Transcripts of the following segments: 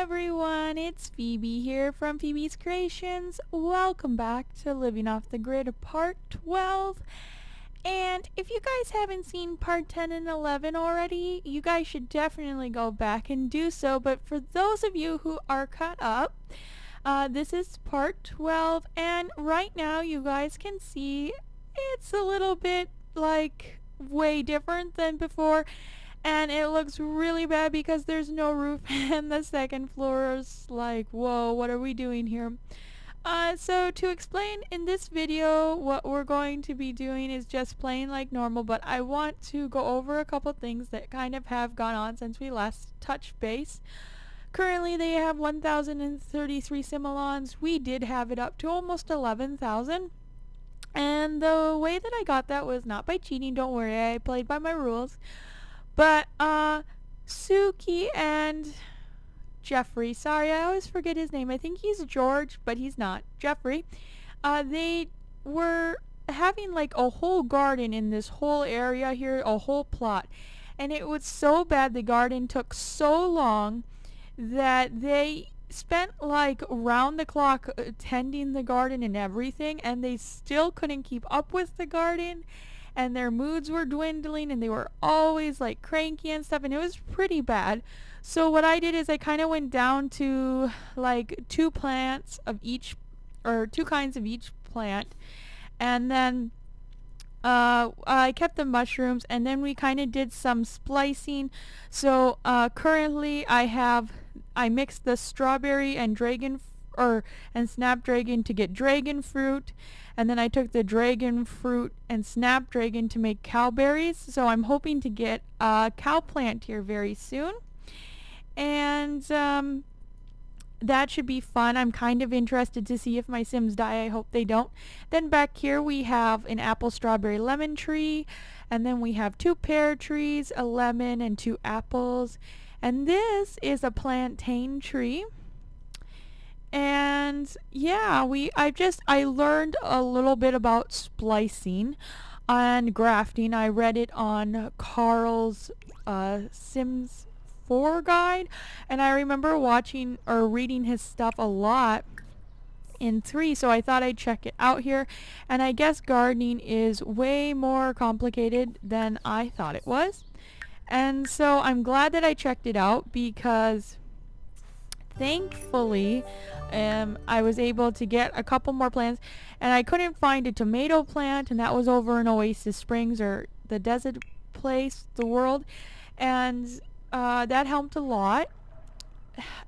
everyone, it's Phoebe here from Phoebe's Creations. Welcome back to Living Off the Grid Part 12. And if you guys haven't seen Part 10 and 11 already, you guys should definitely go back and do so. But for those of you who are caught up, this is Part 12. And right now you guys can see it's a little bit like way different than before. And it looks really bad because there's no roof and the second floor is like, whoa, what are we doing here? So to explain in this video, what we're going to be doing is just playing like normal, but I want to go over a couple things that kind of have gone on since we last touched base. Currently they have 1,033 simulons. We did have it up to almost 11,000. And the way that I got that was not by cheating, don't worry, I played by my rules. But, Suki and Jeffrey, sorry, I always forget his name. I think he's George, but he's not. Jeffrey. They were having like a whole garden in this whole area here, a whole plot. And it was so bad, the garden took so long that they spent like round the clock tending the garden and everything, and they still couldn't keep up with the garden. And their moods were dwindling and they were always like cranky and stuff, and it was pretty bad. So what I did is I kind of went down to like two kinds of each plant, and then I kept the mushrooms, and then we kind of did some splicing. So currently I mixed the strawberry and snapdragon to get dragon fruit, and then I took the dragon fruit and snapdragon to make cowberries. So I'm hoping to get a cow plant here very soon, and that should be fun. I'm kind of interested to see if my Sims die. I hope they don't. Then back here we have an apple, strawberry, lemon tree, and then we have two pear trees, a lemon, and two apples. And this is a plantain tree. And yeah, I learned a little bit about splicing and grafting. I read it on Carl's Sims 4 guide, and I remember watching or reading his stuff a lot in 3, so I thought I'd check it out here. And I guess gardening is way more complicated than I thought it was. And so I'm glad that I checked it out, because thankfully I was able to get a couple more plants, and I couldn't find a tomato plant, and that was over in Oasis Springs, or the desert place, the world, and that helped a lot.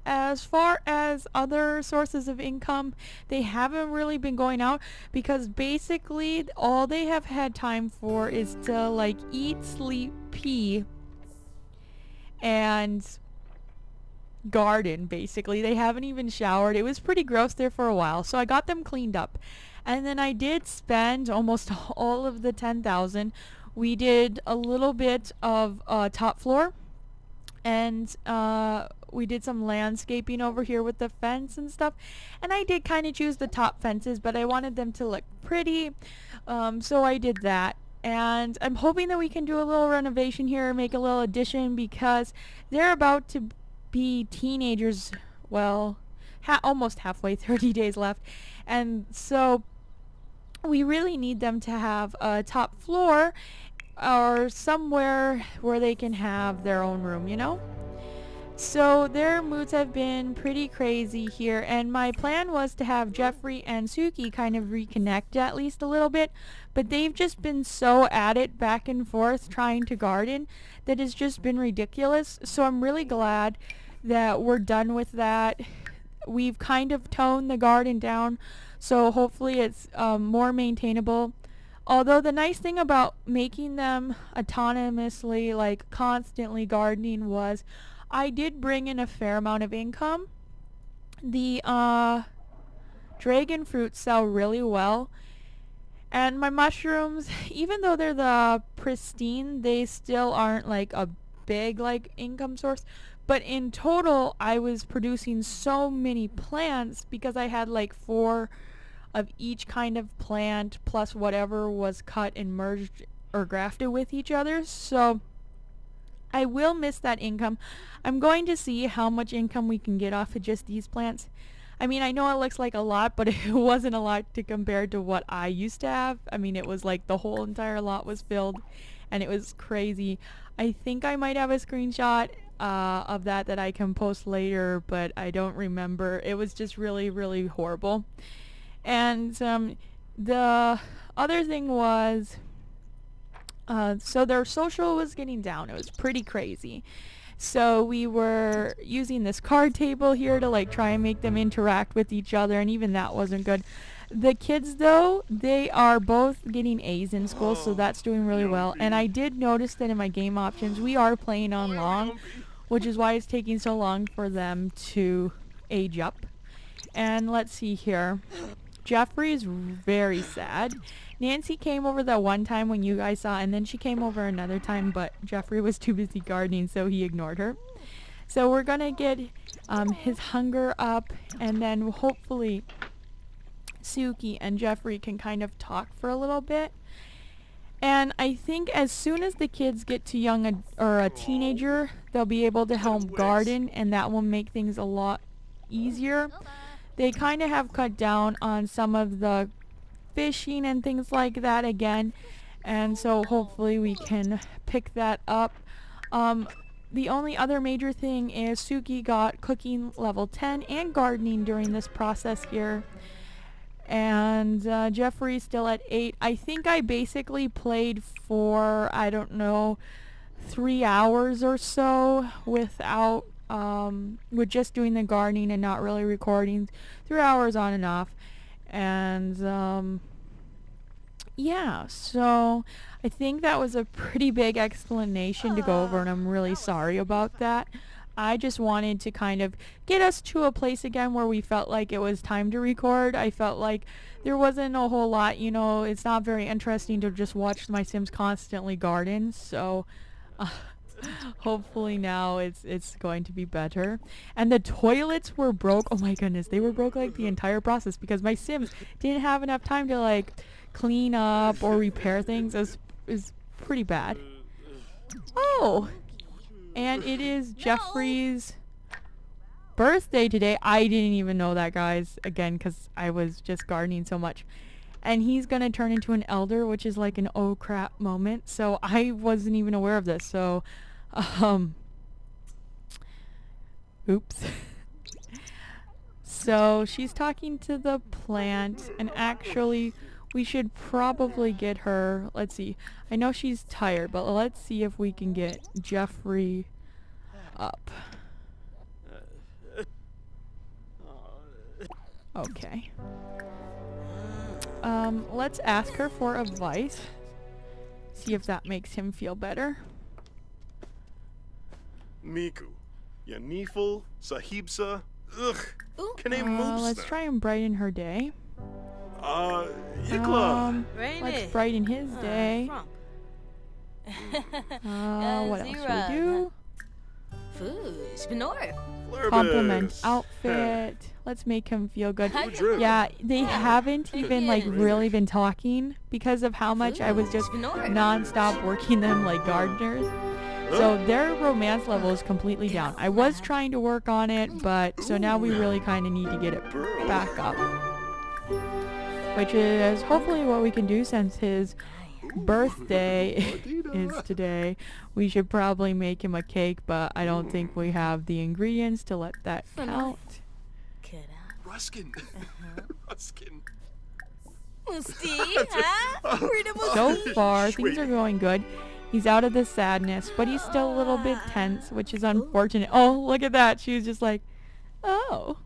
As far as other sources of income, they haven't really been going out, because basically all they have had time for is to like eat, sleep, pee, and garden. Basically they haven't even showered. It was pretty gross there for a while, so I got them cleaned up, and then I did spend almost all of the 10,000. We did a little bit of top floor, and we did some landscaping over here with the fence and stuff, and I did kind of choose the top fences, but I wanted them to look pretty, so I did that. And I'm hoping that we can do a little renovation here, make a little addition, because they're about to be teenagers, well, almost halfway, 30 days left, and so we really need them to have a top floor or somewhere where they can have their own room, you know? So their moods have been pretty crazy here, and my plan was to have Jeffrey and Suki kind of reconnect at least a little bit, but they've just been so at it back and forth trying to garden that it's just been ridiculous. So I'm really glad that we're done with that. We've kind of toned the garden down, so hopefully it's more maintainable. Although the nice thing about making them autonomously, like constantly gardening, was I did bring in a fair amount of income. The dragon fruits sell really well, and my mushrooms, even though they're the pristine, they still aren't like a big like income source. But in total I was producing so many plants because I had like 4 of each kind of plant plus whatever was cut and merged or grafted with each other. So I will miss that income. I'm going to see how much income we can get off of just these plants. I mean, I know it looks like a lot, but it wasn't a lot to compare to what I used to have. I mean, it was like the whole entire lot was filled, and it was crazy. I think I might have a screenshot of that I can post later, but I don't remember. It was just really, really horrible. And the other thing was, so their social was getting down. It was pretty crazy. So we were using this card table here to like try and make them interact with each other, and even that wasn't good. The kids though, they are both getting A's in school, so that's doing really well. And I did notice that in my game options, we are playing on long, which is why it's taking so long for them to age up. And let's see here. Jeffrey is very sad. Nancy came over that one time when you guys saw, and then she came over another time, but Jeffrey was too busy gardening, so he ignored her. So we're gonna get his hunger up, and then hopefully Suki and Jeffrey can kind of talk for a little bit. And I think as soon as the kids get to or a teenager, they'll be able to help garden, and that will make things a lot easier. They kind of have cut down on some of the fishing and things like that again, and so hopefully we can pick that up. The only other major thing is Suki got cooking level 10 and gardening during this process here, and Jeffrey's still at 8. I think I basically played for, I don't know, 3 hours or so without with just doing the gardening and not really recording. 3 hours on and off. And yeah, so I think that was a pretty big explanation to go over, and I'm really sorry about that. I just wanted to kind of get us to a place again where we felt like it was time to record. I felt like there wasn't a whole lot, you know, it's not very interesting to just watch my Sims constantly garden, so hopefully now it's going to be better. And the toilets were broke. Oh my goodness, they were broke like the entire process because my Sims didn't have enough time to like clean up or repair things. It was pretty bad. Oh, and it is Jeffrey's birthday today. I didn't even know that, guys, again, because I was just gardening so much. And he's gonna turn into an elder, which is like an oh crap moment. So I wasn't even aware of this. So, oops. So she's talking to the plant, and actually we should probably get her, let's see, I know she's tired, but let's see if we can get Jeffrey up. Okay. Let's ask her for advice. See if that makes him feel better. Miku, Yaniful, Sahibsa, ugh, let's try and brighten her day. Ikla. Let's brighten his day. What else should we do? Compliment outfit. Let's make him feel good. Yeah, they haven't even like really been talking because of how much I was just non-stop working them like gardeners. So their romance level is completely down. I was trying to work on it, but so now we really kind of need to get it back up. Which is hopefully what we can do since his birthday is today. We should probably make him a cake, but I don't think we have the ingredients to let that count. Ruskin. Ruskin. So far, things are going good. He's out of the sadness, but he's still a little bit tense, which is unfortunate. Oh, look at that. She was just like, oh.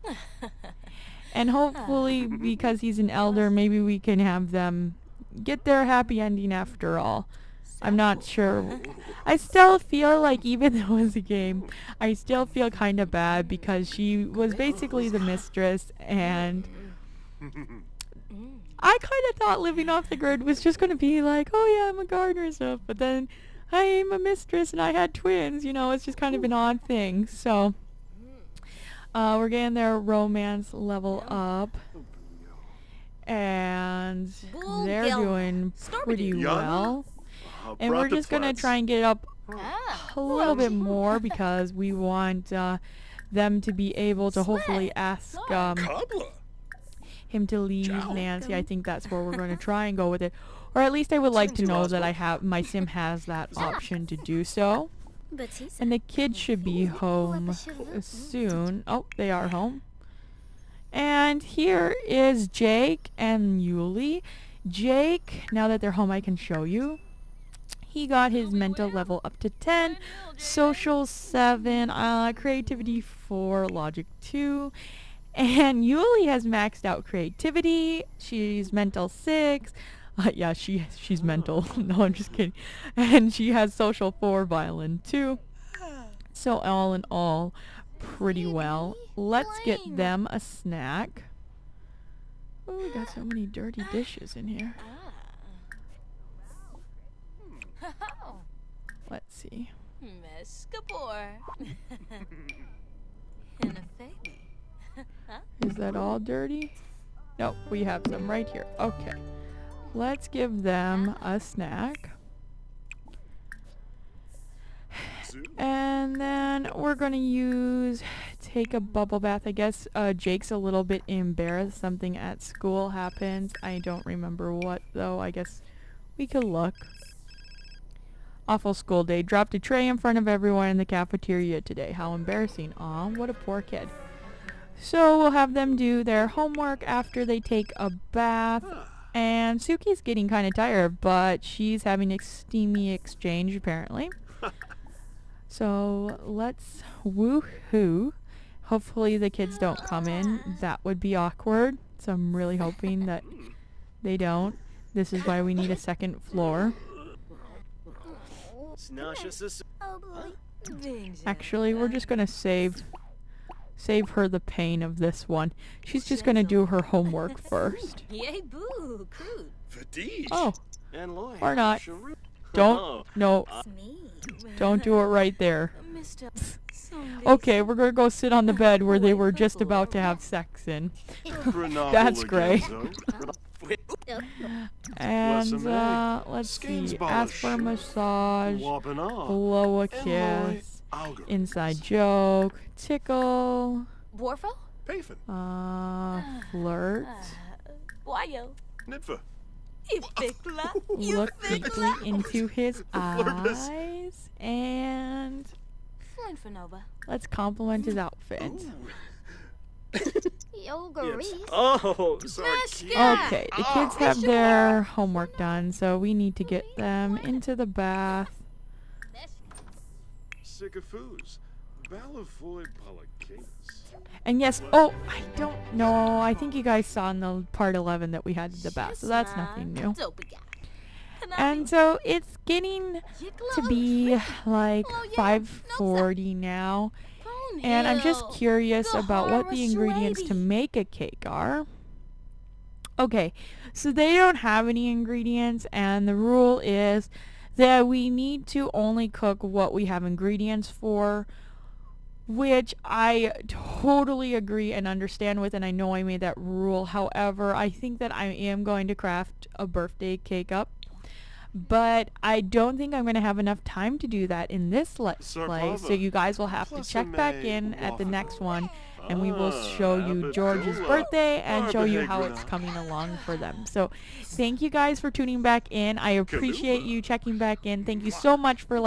And hopefully, because he's an elder, maybe we can have them get their happy ending after all. I'm not sure. I still feel like, even though it was a game, I still feel kind of bad because she was basically the mistress, and I kind of thought living off the grid was just going to be like, oh yeah, I'm a gardener and stuff, but then I'm a mistress and I had twins, you know, it's just kind of an odd thing. So we're getting their romance level up, and they're doing pretty well. And we're just going to try and get up a little bit more because we want them to be able to hopefully ask Cobbler. him to leave Ciao. Nancy. I think that's where we're going to try and go with it. Or at least I would like to know that I have my sim has that option to do so. And the kids should be home soon. Oh, they are home. And here is Jake and Yuli. Jake, now that they're home, I can show you. He got his mental level up to 10, social 7, creativity 4, logic 2. And Yuli has maxed out creativity. She's mental 6. Yeah, she's mental. No, I'm just kidding. And she has social 4, violin 2. So all in all, pretty well. Let's get them a snack. Oh, we got so many dirty dishes in here. Let's see. Is that all dirty? Nope, we have some right here. Okay. Let's give them a snack. And then we're going to take a bubble bath. I guess Jake's a little bit embarrassed. Something at school happens. I don't remember what, though. I guess we could look. Awful school day. Dropped a tray in front of everyone in the cafeteria today. How embarrassing. Aw, what a poor kid. So we'll have them do their homework after they take a bath. And Suki's getting kind of tired, but she's having a steamy exchange apparently. So let's woohoo. Hopefully the kids don't come in. That would be awkward. So I'm really hoping that they don't. This is why we need a second floor. Actually, we're just going to save her the pain of this one. She's just going to do her homework first. Oh, or not. Don't, no. Don't do it right there. Okay, we're going to go sit on the bed where they were just about to have sex in. That's great. And let's see. Ask for a massage. Blow a kiss. Inside joke. Tickle. Flirt. Look deeply into his eyes. And let's compliment his outfit. Oh, sorry. Okay, the kids have their homework done, so we need to get them into the bath. And yes, oh, I don't know. I think you guys saw in the part 11 that we had the bath, so that's nothing new. And so it's getting to be like 5:40 now. And I'm just curious about what the ingredients to make a cake are. Okay, so they don't have any ingredients, and the rule is that we need to only cook what we have ingredients for, which I totally agree and understand with, and I know I made that rule. However, I think that I am going to craft a birthday cake up. But I don't think I'm going to have enough time to do that in this let's play, so you guys will have to check back in at the next one, and we will show you George's birthday and show you how it's coming along for them. So thank you guys for tuning back in. I appreciate you checking back in. Thank you so much for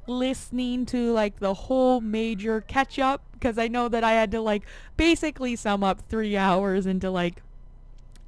listening to the whole major catch up, because I know that I had to basically sum up 3 hours into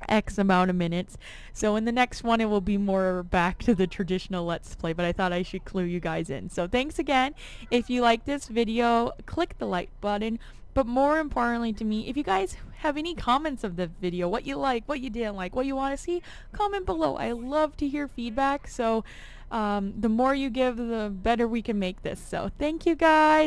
X amount of minutes. So in the next one, it will be more back to the traditional Let's Play, but I thought I should clue you guys in. So thanks again. If you like this video, click the like button. But more importantly to me, if you guys have any comments of the video, what you like, what you didn't like, what you want to see, comment below. I love to hear feedback. So the more you give, the better we can make this. So thank you guys.